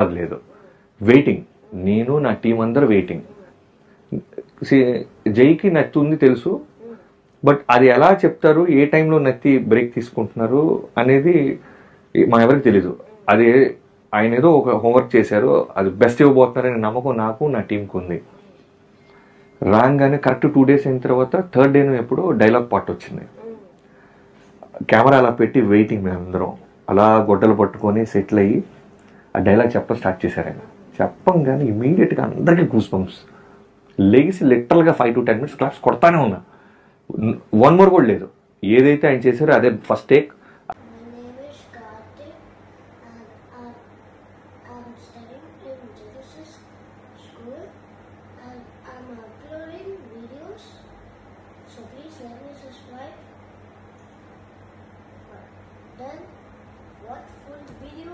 లేదు, వెయిటింగ్. నేను నా టీం అందరూ వెయిటింగ్. జైకి నత్తి ఉంది తెలుసు, బట్ అది ఎలా చెప్తారు, ఏ టైంలో నత్తి బ్రేక్ తీసుకుంటున్నారు అనేది మా ఎవరికి తెలీదు. అది ఆయన ఏదో ఒక హోంవర్క్ చేశారు, అది బెస్ట్ ఇవ్వబోతున్నారనే నమ్మకం నాకు నా టీంకి ఉంది. రాగానే కరెక్ట్ 2 days అయిన తర్వాత థర్డ్ డే ఎప్పుడో డైలాగ్ పార్ట్ వచ్చింది. కెమెరా అలా పెట్టి వెయిటింగ్, మేమందరం అలా గొడ్డలు పట్టుకొని సెటిల్ అయ్యి ఆ డైలాగ్ చెప్పడం స్టార్ట్ చేశారు. ఆయన చెప్పంగానే ఇమీడియట్గా అందరికీ గూస్ బంప్స్. లెగిసి లిటరల్గా 5 to 10 minutes క్లాప్స్ కొడతానే ఉన్నా. 1 more కూడా లేదు. ఏదైతే ఆయన చేశారో అదే first take. So please let me subscribe. Then watch full video.